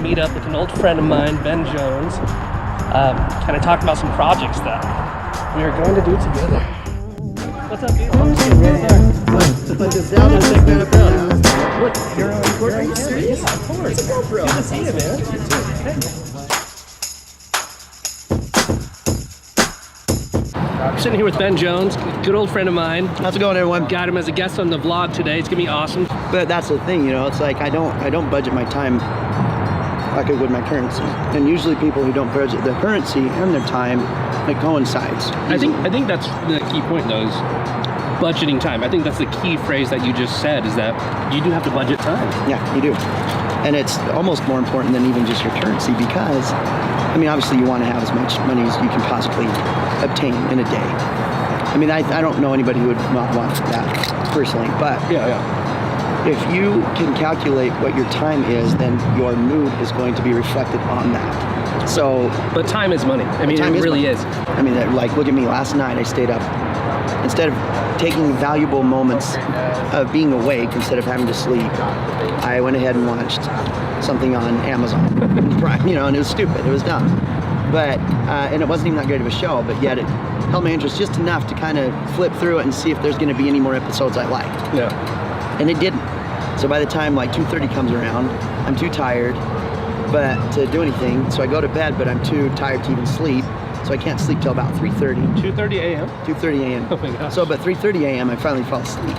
meet up with an old friend of mine, Ben Jones. Kind of talk about some projects that we are going to do together. What's up, dude? I'm just getting ready. Put this down and take that up. What? You're on recording? Are you serious? Yeah, of course. It's a GoPro. Good to see you, man. I'm sitting here with Ben Jones, good old friend of mine. How's it going, everyone? Got him as a guest on the vlog today. It's gonna be awesome. But that's the thing, you know, it's like I don't budget my time like I would my currency. And usually people who don't budget their currency and their time, it coincides. I think that's the key point though, is budgeting time. I think that's the key phrase that you just said, is that you do have to budget time. Yeah, you do. And it's almost more important than even just your currency, because I mean, obviously you want to have as much money as you can possibly obtain in a day. I mean, I don't know anybody who would not want that personally, but if you can calculate what your time is, then your mood is going to be reflected on that. So, but time is money. I mean, it really is. I mean, like, look at me. Last night I stayed up. Instead of taking valuable moments of being awake, instead of having to sleep, I went ahead and watched something on Amazon Prime, you know, and it was stupid. It was dumb. But, and it wasn't even that great of a show, but yet it held my interest just enough to kind of flip through it and see if there's going to be any more episodes I like. Yeah. And it didn't. So by the time like 2:30 comes around, I'm too tired to do anything. So I go to bed, but I'm too tired to even sleep. So I can't sleep till about 3:30. 2:30 a.m.? 2:30 a.m. Oh my gosh. So, but 3:30 a.m. I finally fall asleep.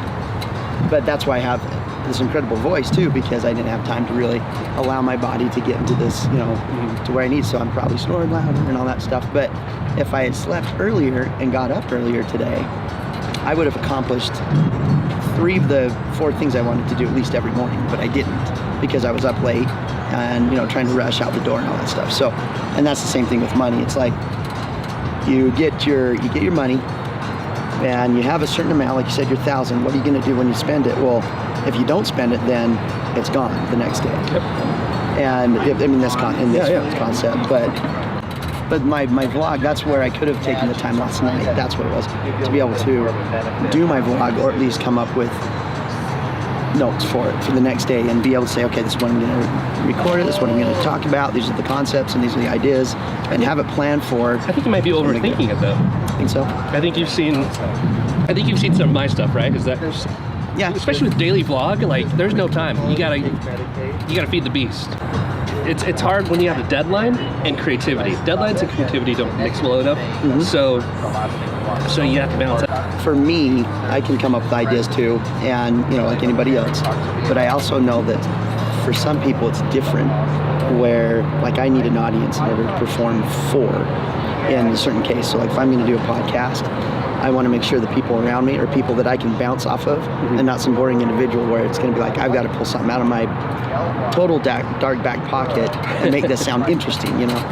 But that's why I have this incredible voice too, because I didn't have time to really allow my body to get into this, you know, to where I need. So I'm probably snoring louder and all that stuff. But if I had slept earlier and got up earlier today, I would have accomplished 3 of the 4 things I wanted to do at least every morning, but I didn't, because I was up late and, you know, trying to rush out the door and all that stuff. So, and that's the same thing with money. It's like you get your money and you have a certain amount, like you said, your 1,000. What are you going to do when you spend it? Well, if you don't spend it, then it's gone the next day. Yep. And I mean, this concept, but my vlog, that's where I could have taken the time last night. That's what it was, to be able to do my vlog, or at least come up with notes for it for the next day, and be able to say, okay, this is what I'm going to record it, this is what I'm going to talk about, these are the concepts and these are the ideas, and have it planned for. I think you might be overthinking it though. Think so? I think you've seen some of my stuff, right? Is that, yeah, especially with daily vlog, like there's no time. You gotta feed the beast. It's hard when you have a deadline and creativity. Deadlines and creativity don't mix well enough. Mm-hmm. So you have to balance it. For me, I can come up with ideas too, and you know, like anybody else. But I also know that for some people it's different, where like I need an audience in order to perform for in a certain case. So like if I'm going to do a podcast, I want to make sure the people around me are people that I can bounce off of, and not some boring individual where it's going to be like, I've got to pull something out of my total dark back pocket and make this sound interesting, you know?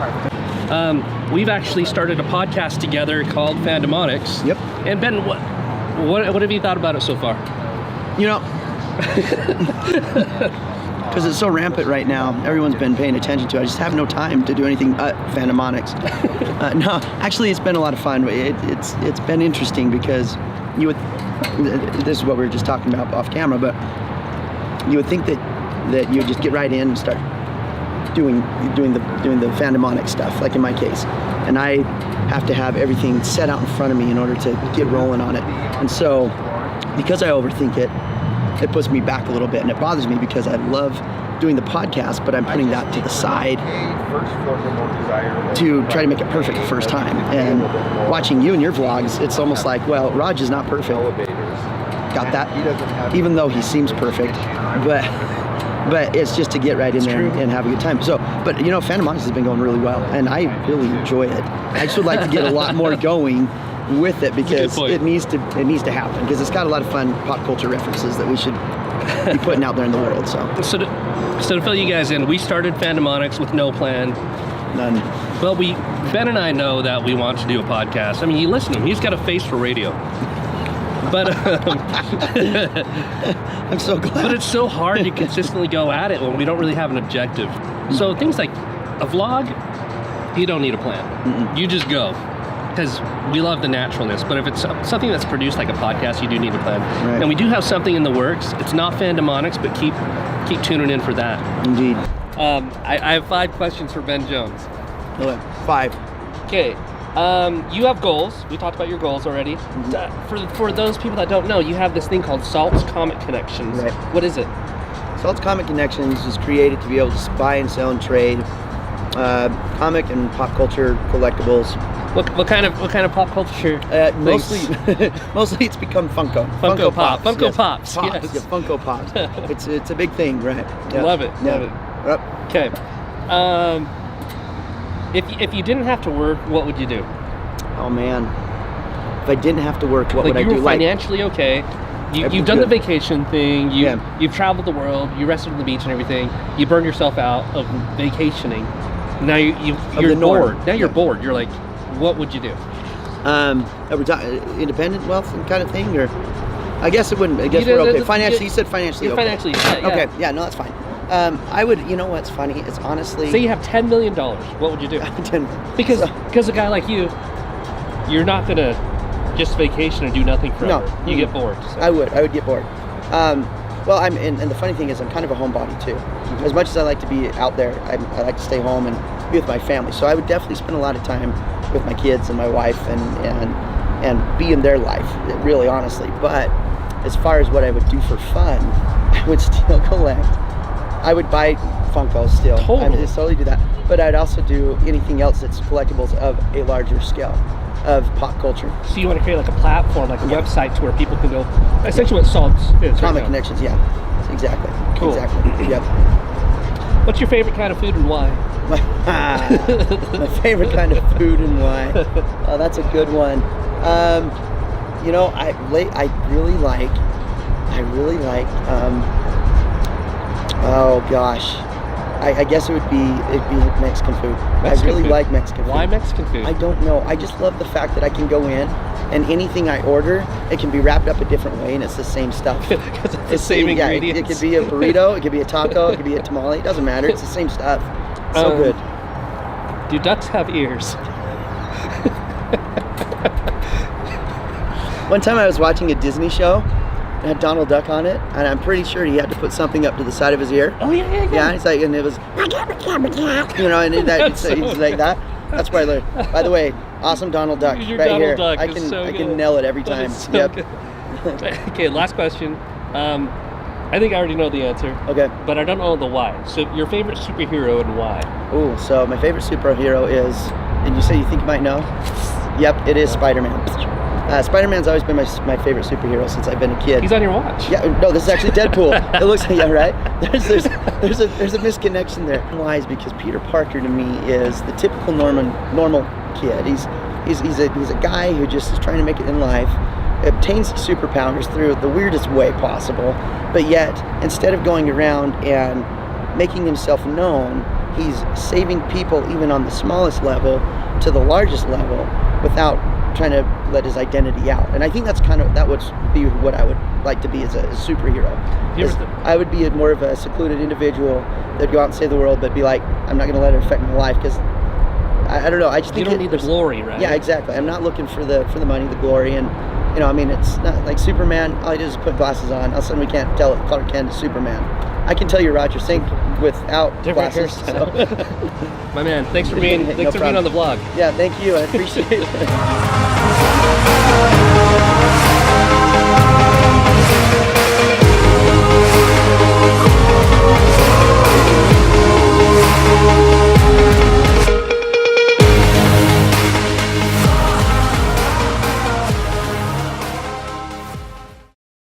We've actually started a podcast together called Fandom Onyx. Yep. And Ben, what have you thought about it so far? You know, because it's so rampant right now, everyone's been paying attention to it. I just have no time to do anything but Fandom Onyx. No, actually, it's been a lot of fun. It's been interesting because you would. This is what we were just talking about off camera, but you would think that you would just get right in and start doing the Fandom Onyx stuff, like in my case, and I have to have everything set out in front of me in order to get rolling on it. And so, because I overthink it, it puts me back a little bit, and it bothers me because I love doing the podcast, but I'm putting that to the side to try to make it perfect the first time. And watching you and your vlogs, it's almost like, well, Raj is not perfect. Got that? Even though he seems perfect, but it's just to get right in there and have a good time. So, but you know, Fandom Onyx has been going really well, and I really enjoy it. I just would like to get a lot more going with it, because it needs to happen, because it's got a lot of fun pop culture references that we should be putting out there in the world. So to fill you guys in, we started Fandom Onyx with no plan. None. Well, Ben and I know that we want to do a podcast. I mean, you listen to him; he's got a face for radio. But I'm so glad. But it's so hard to consistently go at it when we don't really have an objective. So things like a vlog, you don't need a plan. Mm-mm. You just go, because we love the naturalness. But if it's something that's produced like a podcast, you do need a plan. Right. And we do have something in the works. It's not Fandom Onyx, but keep tuning in for that. Indeed. I have 5 questions for Ben Jones. Okay, 5. Okay. You have goals. We talked about your goals already. For those people that don't know, you have this thing called Salt's Comic Connections. Right. What is it? Salt's Comic Connections is created to be able to buy and sell and trade comic and pop culture collectibles. What kind of pop culture? Mostly it's become Funko. Funko Pops. Yes. Pops. Yes. Yeah, Funko Pops. it's a big thing, right? Yeah. Love it. Yeah. Love it. Yep. Okay. If you didn't have to work, what would you do? Oh man, if I didn't have to work, what would I do? You were financially okay. You've done the vacation thing. You've traveled the world. You rested on the beach and everything. You burned yourself out of vacationing. Now you're bored. Now you're bored. You're like, what would you do? Independent wealth kind of thing, or I guess it wouldn't. I guess we're okay. Financially, you said financially. You're okay. financially, yeah. Okay, yeah, no, that's fine. I would. You know what's funny? It's honestly. Say you have $10 million. What would you do? Because a guy like you, you're not gonna just vacation and do nothing forever. No, you get bored. So. I would get bored. Well, and the funny thing is, I'm kind of a homebody too. Mm-hmm. As much as I like to be out there, I like to stay home and be with my family. So I would definitely spend a lot of time with my kids and my wife and be in their life, really, honestly. But as far as what I would do for fun, I would still collect. I would buy Funko still. Totally. I would totally do that. But I'd also do anything else that's collectibles of a larger scale of pop culture. So you want to create like a platform, like a website to where people can go, essentially what Salt's is. Comic Connections, yeah. Exactly. Cool. Exactly. Yep. What's your favorite kind of food and why? My favorite kind of food and why? Oh, that's a good one. You know, I really like. Oh gosh, I guess it'd be Mexican food. I really like Mexican food. Why Mexican food? I don't know. I just love the fact that I can go in and anything I order, it can be wrapped up a different way and it's the same stuff. Because it's the same ingredients. It could be a burrito, it could be a taco, it could be a tamale. It doesn't matter. It's the same stuff. So good. Do ducks have ears? One time I was watching a Disney show. It had Donald Duck on it, and I'm pretty sure he had to put something up to the side of his ear. Oh yeah. Yeah, it's like, and it was, you know, and he's like that. That's where I learned. By the way, awesome Donald Duck Your right Donald here. Duck I is so can good. nail it every time. So good. Okay, last question. I think I already know the answer. Okay. But I don't know the why. So your favorite superhero and why? Oh, so my favorite superhero is, and you say you think you might know? Yep, it is Spider-Man. Spider-Man's always been my favorite superhero since I've been a kid. He's on your watch. Yeah, no, this is actually Deadpool. It looks like, yeah, right? There's a misconnection there. Why is because Peter Parker to me is the typical normal kid. He's a guy who just is trying to make it in life, obtains superpowers through the weirdest way possible, but yet instead of going around and making himself known, he's saving people even on the smallest level to the largest level without trying to let his identity out. And I think that would be what I would like to be as a superhero. I would be more of a secluded individual that'd go out and save the world, but be like, I'm not going to let it affect my life because I don't know. I just think you don't need the glory, right? Yeah, exactly. I'm not looking for the money, the glory, and you know, I mean, it's not like Superman. All I do is put glasses on. All of a sudden, we can't tell if Clark Kent is Superman. I can tell you Roger Sink without different glasses. So. My man, thanks for being on the vlog. Yeah, thank you. I appreciate it.